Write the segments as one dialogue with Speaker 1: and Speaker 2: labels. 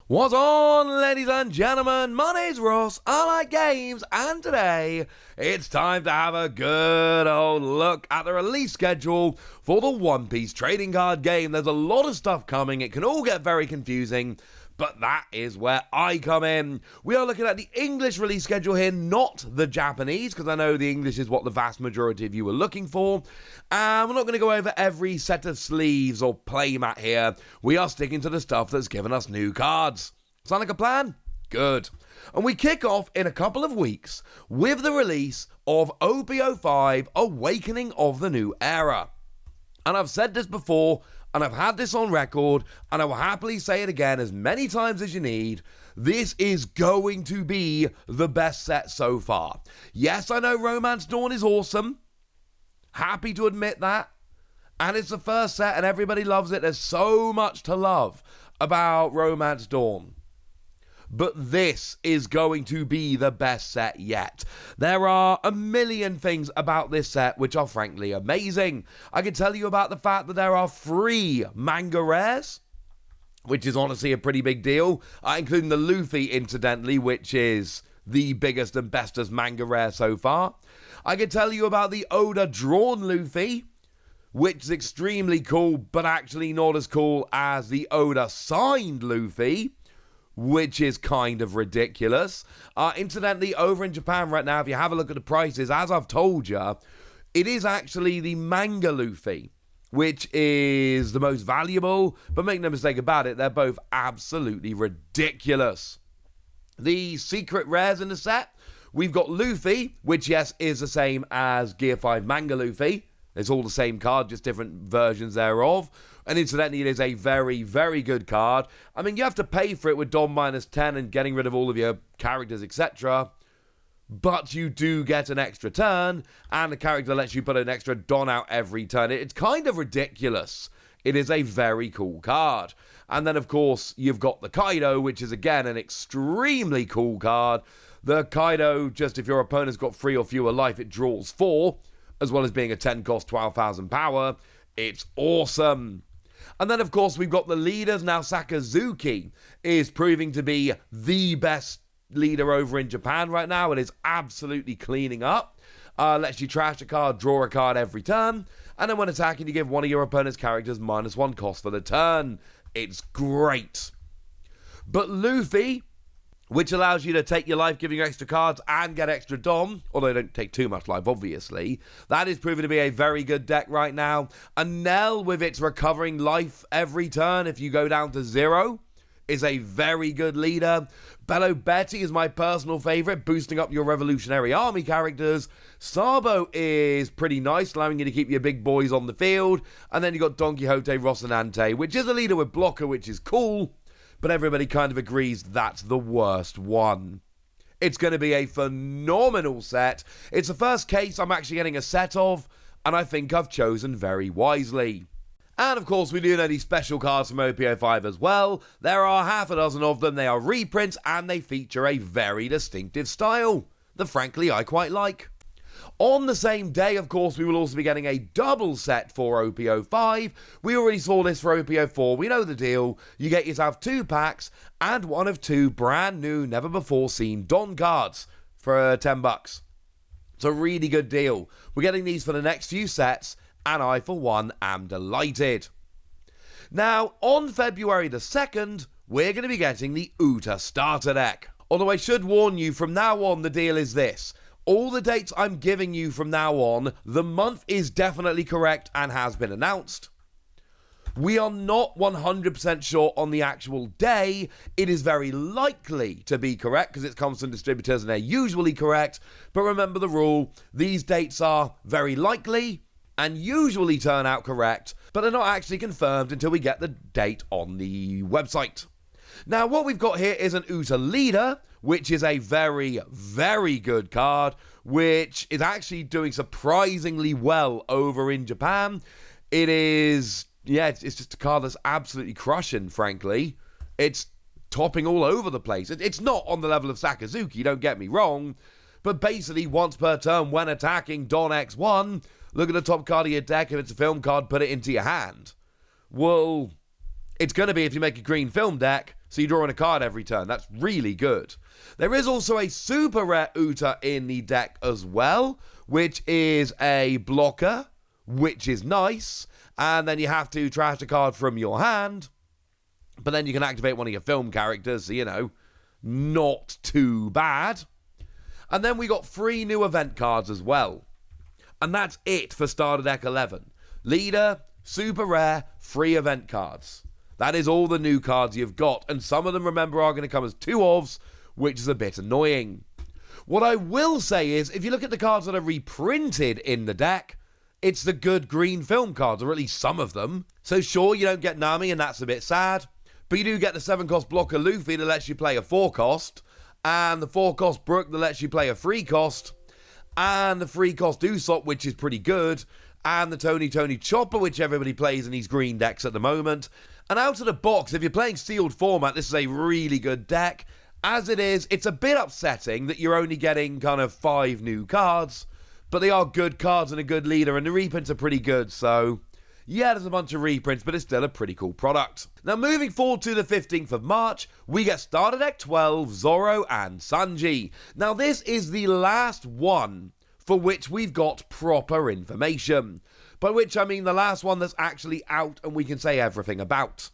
Speaker 1: What's on, ladies and gentlemen? My name's Ross, I like games, and today it's time to have a good old look at the release schedule for the One Piece trading card game. There's a lot of stuff coming, it can all get very confusing, but that is where I come in. We are looking at the English release schedule here, not the Japanese, because I know the English is what the vast majority of you are looking for. And we're not going to go over every set of sleeves or playmat here. We are sticking to the stuff that's given us new cards. Sound like a plan? Good. And we kick off in a couple of weeks with the release of OP5 Awakening of the New Era. And I've said this before, and I've had this on record, and I will happily say it again as many times as you need. This is going to be the best set so far. Yes, I know Romance Dawn is awesome. Happy to admit that. And it's the first set and everybody loves it. There's so much to love about Romance Dawn. But this is going to be the best set yet. There are a million things about this set which are frankly amazing. I can tell you about the fact that there are 3 manga rares, which is honestly a pretty big deal, including the Luffy, incidentally, which is the biggest and bestest manga rare so far. I can tell you about the Oda drawn Luffy, which is extremely cool, but actually not as cool as the Oda signed Luffy, which is kind of ridiculous. Incidentally, over in Japan right now, if you have a look at the prices, as I've told you, it is actually the manga Luffy, which is the most valuable, but make no mistake about it, they're both absolutely ridiculous. The secret rares in the set, we've got Luffy, which yes, is the same as Gear 5 manga Luffy. It's all the same card, just different versions thereof. And incidentally, it is a very, very good card. I mean, you have to pay for it with Dom -10 and getting rid of all of your characters, etc. But you do get an extra turn, and the character lets you put an extra Don out every turn. It's kind of ridiculous. It is a very cool card. And then, of course, you've got the Kaido, which is, again, an extremely cool card. The Kaido, just if your opponent's got 3 or fewer life, it draws 4, as well as being a 10 cost, 12,000 power. It's awesome. And then, of course, we've got the leaders. Now, Sakazuki is proving to be the best leader over in Japan right now. It is absolutely cleaning up. Lets you trash a card, draw a card every turn. And then when attacking, you give one of your opponent's characters -1 cost for the turn. It's great. But Luffy, which allows you to take your life, giving you extra cards, and get extra Dom, although they don't take too much life, obviously. That is proving to be a very good deck right now. And Nell, with its recovering life every turn if you go down to 0, is a very good leader. Bello Betty is my personal favourite, boosting up your Revolutionary Army characters. Sabo is pretty nice, allowing you to keep your big boys on the field. And then you've got Don Quixote Rocinante, which is a leader with blocker, which is cool. But everybody kind of agrees that's the worst one. It's going to be a phenomenal set. It's the first case I'm actually getting a set of, and I think I've chosen very wisely. And of course, we do know these special cards from OP5 as well. There are half a dozen of them. They are reprints, and they feature a very distinctive style that frankly I quite like. On the same day, of course, we will also be getting a double set for OP05. We already saw this for OP04. We know the deal. You get yourself 2 packs and one of 2 brand new, never before seen Don cards for $10. It's a really good deal. We're getting these for the next few sets, and I, for one, am delighted. Now, on February the 2nd, we're going to be getting the UTA Starter Deck. Although I should warn you, from now on, the deal is this. All the dates I'm giving you from now on, the month is definitely correct and has been announced. We are not 100% sure on the actual day. It is very likely to be correct because it comes from distributors and they're usually correct. But remember the rule, these dates are very likely and usually turn out correct, but they're not actually confirmed until we get the date on the website. Now, what we've got here is an UTA Leader, which is a very, very good card, which is actually doing surprisingly well over in Japan. It is, it's just a card that's absolutely crushing, frankly. It's topping all over the place. It's not on the level of Sakazuki, don't get me wrong, but basically once per turn when attacking Don X1, look at the top card of your deck. If it's a film card, put it into your hand. Well, it's going to be, if you make a green film deck, So you're drawing a card every turn. That's really good. There is also a super rare UTA in the deck as well, which is a blocker, which is nice. And then you have to trash a card from your hand. But then you can activate one of your film characters, so, you know, not too bad. And then we got 3 new event cards as well. And that's it for Starter Deck 11. Leader, super rare, 3 event cards. That is all the new cards you've got. And some of them, remember, are going to come as 2-ofs, which is a bit annoying. What I will say is, if you look at the cards that are reprinted in the deck, it's the good green film cards, or at least some of them. So sure, you don't get Nami, and that's a bit sad. But you do get the 7-cost blocker Luffy that lets you play a 4-cost. And the 4-cost Brook that lets you play a 3-cost. And the 3-cost Usopp, which is pretty good. And the Tony Chopper, which everybody plays in these green decks at the moment. And out of the box, if you're playing sealed format, this is a really good deck. As it is, it's a bit upsetting that you're only getting kind of 5 new cards. But they are good cards and a good leader. And the reprints are pretty good, so yeah, there's a bunch of reprints, but it's still a pretty cool product. Now, moving forward to the 15th of March, we get Starter Deck 12, Zoro and Sanji. Now, this is the last one for which we've got proper information. By which I mean the last one that's actually out and we can say everything about.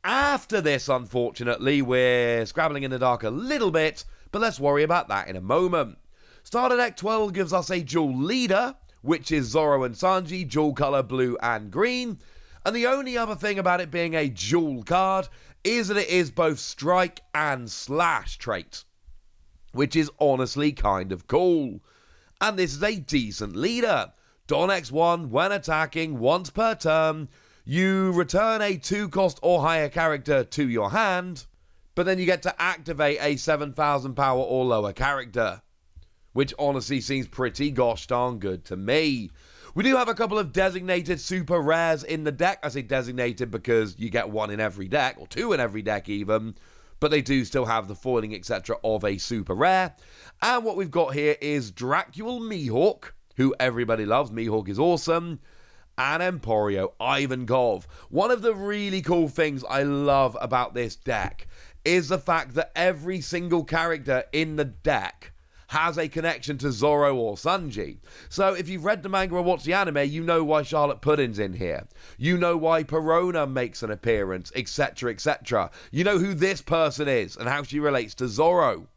Speaker 1: After this, unfortunately, we're scrabbling in the dark a little bit, but let's worry about that in a moment. Starter Deck 12 gives us a dual leader, which is Zoro and Sanji, dual color blue and green. And the only other thing about it being a dual card is that it is both strike and slash trait, which is honestly kind of cool. And this is a decent leader. Don X1, when attacking once per turn, you return a 2-cost or higher character to your hand, but then you get to activate a 7,000 power or lower character, which honestly seems pretty gosh darn good to me. We do have a couple of designated super rares in the deck. I say designated because you get 1 in every deck, or 2 in every deck even, but they do still have the foiling, etc. of a super rare. And what we've got here is Dracul Mihawk, who everybody loves. Mihawk is awesome. And Emporio Ivankov. One of the really cool things I love about this deck is the fact that every single character in the deck has a connection to Zoro or Sanji. So if you've read the manga or watched the anime, you know why Charlotte Pudding's in here. You know why Perona makes an appearance, etc., etc. You know who this person is and how she relates to Zoro.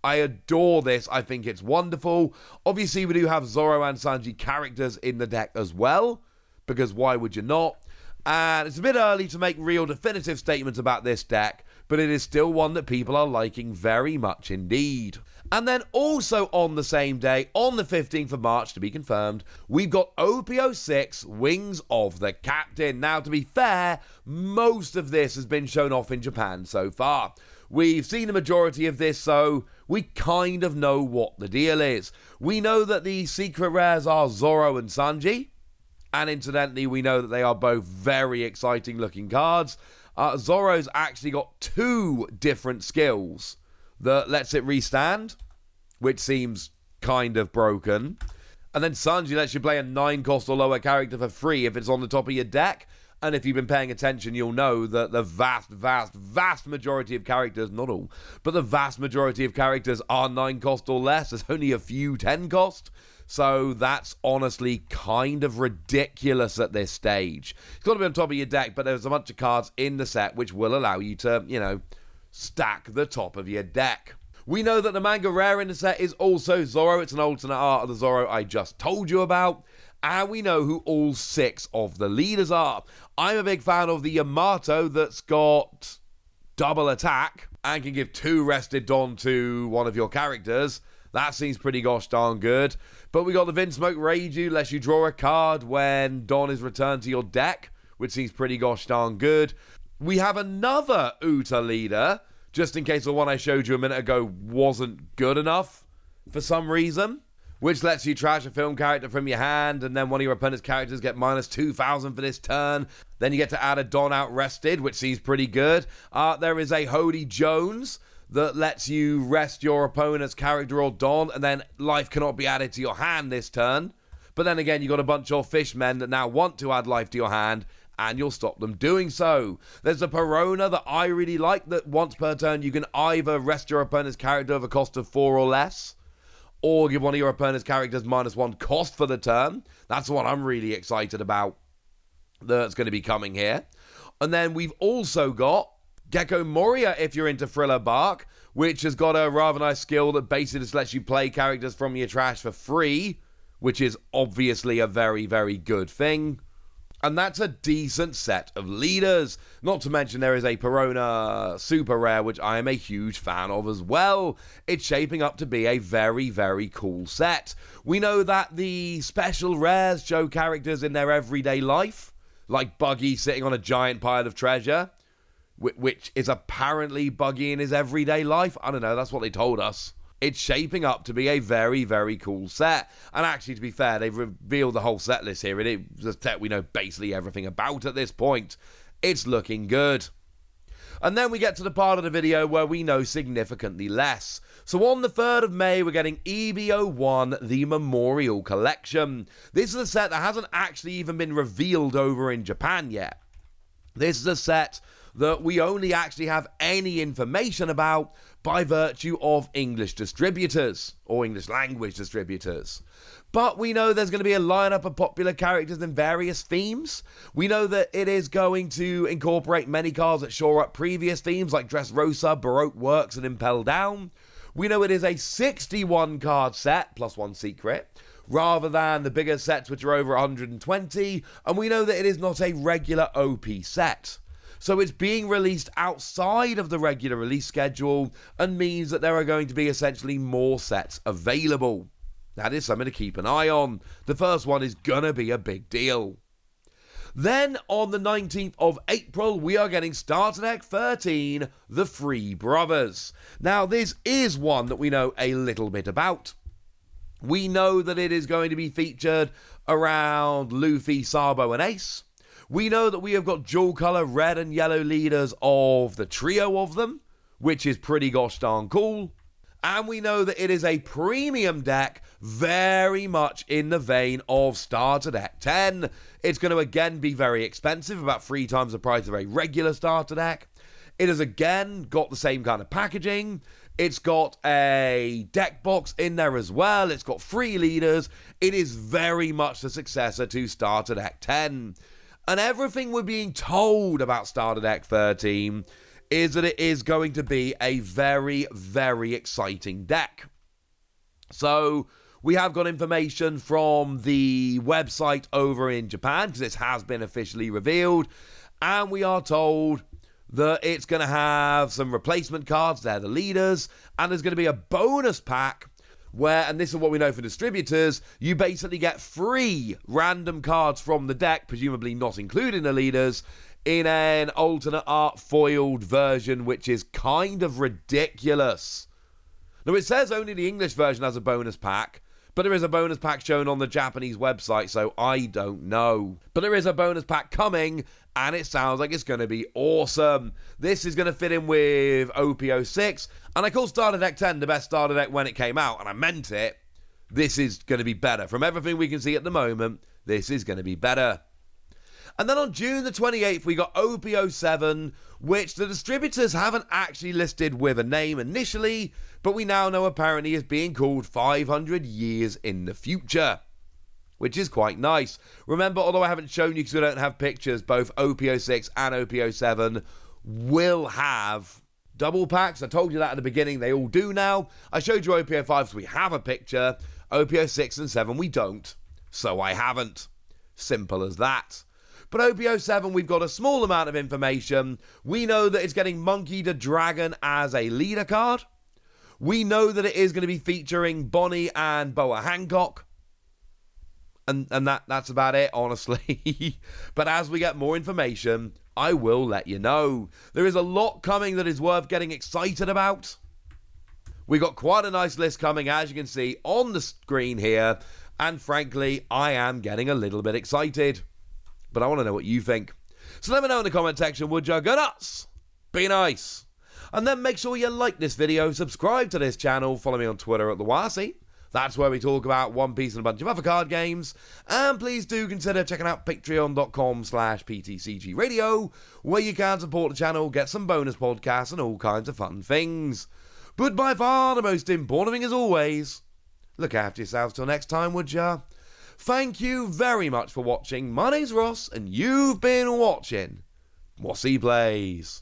Speaker 1: I adore this. I think it's wonderful. Obviously, we do have Zoro and Sanji characters in the deck as well, because why would you not? And it's a bit early to make real definitive statements about this deck, but it is still one that people are liking very much indeed. And then also on the same day, on the 15th of March, to be confirmed, we've got OP6 Wings of the Captain. Now, to be fair, most of this has been shown off in Japan so far. We've seen the majority of this, so we kind of know what the deal is. We know that the secret rares are Zoro and Sanji, and incidentally, we know that they are both very exciting looking cards. Zoro's actually got 2 different skills that lets it restand, which seems kind of broken. And then Sanji lets you play a 9-cost or lower character for free if it's on the top of your deck. And if you've been paying attention, you'll know that the vast majority of characters, not all, but the vast majority of characters are 9-cost or less. There's only a few 10-cost. So that's honestly kind of ridiculous at this stage. It's got to be on top of your deck, but there's a bunch of cards in the set which will allow you to, you know, stack the top of your deck. We know that the manga rare in the set is also Zoro. It's an alternate art of the Zoro I just told you about. And we know who all 6 of the leaders are. I'm a big fan of the Yamato that's got double attack and can give 2 rested Don to one of your characters. That seems pretty gosh darn good. But we got the Vinsmoke Reiju, lets you draw a card when Don is returned to your deck, which seems pretty gosh darn good. We have another UTA leader, just in case the one I showed you a minute ago wasn't good enough for some reason, which lets you trash a film character from your hand, and then one of your opponent's characters get minus 2,000 for this turn. Then you get to add a Don out rested, which seems pretty good. There is a Hody Jones that lets you rest your opponent's character or Don, and then life cannot be added to your hand this turn. But then again, you got a bunch of fishmen that now want to add life to your hand, and you'll stop them doing so. There's a Perona that I really like, that once per turn you can either rest your opponent's character of a cost of 4 or less, or give one of your opponent's characters -1 cost for the turn. That's what I'm really excited about that's going to be coming here. And then we've also got Gecko Moria, if you're into Thriller Bark, which has got a rather nice skill that basically just lets you play characters from your trash for free, which is obviously a very, very good thing. And that's a decent set of leaders. Not to mention there is a Perona Super Rare, which I am a huge fan of as well. It's shaping up to be a very, very cool set. We know that the special rares show characters in their everyday life, like Buggy sitting on a giant pile of treasure, which is apparently Buggy in his everyday life. I don't know, that's what they told us. It's shaping up to be a very, very cool set. And actually, to be fair, they've revealed the whole set list here. It's a set we know basically everything about at this point. It's looking good. And then we get to the part of the video where we know significantly less. So on the 3rd of May, we're getting EB01, the Memorial Collection. This is a set that hasn't actually even been revealed over in Japan yet. This is a set that we only actually have any information about by virtue of English distributors, or English language distributors. But we know there's going to be a lineup of popular characters in various themes. We know that it is going to incorporate many cards that shore up previous themes like Dressrosa, Baroque Works, and Impel Down. We know it is a 61 card set, plus 1 secret, rather than the bigger sets which are over 120, and we know that it is not a regular OP set. So it's being released outside of the regular release schedule and means that there are going to be essentially more sets available. That is something to keep an eye on. The first one is gonna be a big deal. Then on the 19th of April, we are getting Starter Deck 13, The Three Brothers. Now this is one that we know a little bit about. We know that it is going to be featured around Luffy, Sabo, and Ace. We know that we have got dual colour red and yellow leaders of the trio of them, which is pretty gosh darn cool. And we know that it is a premium deck, very much in the vein of Starter Deck 10. It's going to again be very expensive, about 3 times the price of a regular Starter Deck. It has again got the same kind of packaging. It's got a deck box in there as well. It's got 3 leaders. It is very much the successor to Starter Deck 10. And everything we're being told about Starter Deck 13 is that it is going to be a very, very exciting deck. So we have got information from the website over in Japan, because this has been officially revealed, and we are told that it's going to have some replacement cards, they're the leaders, and there's going to be a bonus pack where, and this is what we know from distributors, you basically get 3 random cards from the deck, presumably not including the leaders, in an alternate art foiled version, which is kind of ridiculous. Now, it says only the English version has a bonus pack, but there is a bonus pack shown on the Japanese website, so I don't know. But there is a bonus pack coming, and it sounds like it's going to be awesome. This is going to fit in with OP6, and I call Starter Deck 10 the best starter deck when it came out, and I meant it. This is going to be better. From everything we can see at the moment, this is going to be better. And then on June the 28th, we got OP07, which the distributors haven't actually listed with a name initially, but we now know apparently is being called 500 Years in the Future, which is quite nice. Remember, although I haven't shown you because we don't have pictures, both OP06 and OP07 will have double packs. I told you that at the beginning, they all do now. I showed you OP05 so we have a picture. OP06 and 7 we don't, so I haven't. Simple as that. But OP07, we've got a small amount of information. We know that it's getting Monkey the Dragon as a leader card. We know that it is going to be featuring Bonnie and Boa Hancock. And that's about it, honestly. But as we get more information, I will let you know. There is a lot coming that is worth getting excited about. We got quite a nice list coming, as you can see on the screen here. And frankly, I am getting a little bit excited. But I want to know what you think. So let me know in the comment section, would you? Go nuts! Be nice! And then make sure you like this video, subscribe to this channel, follow me on Twitter at TheWasi, That's where we talk about One Piece and a bunch of other card games. And please do consider checking out patreon.com/PTCG Radio, where you can support the channel, get some bonus podcasts and all kinds of fun things. But by far the most important thing as always, look after yourselves till next time, would ya? Thank you very much for watching. My name's Ross, and you've been watching Wossy Plays.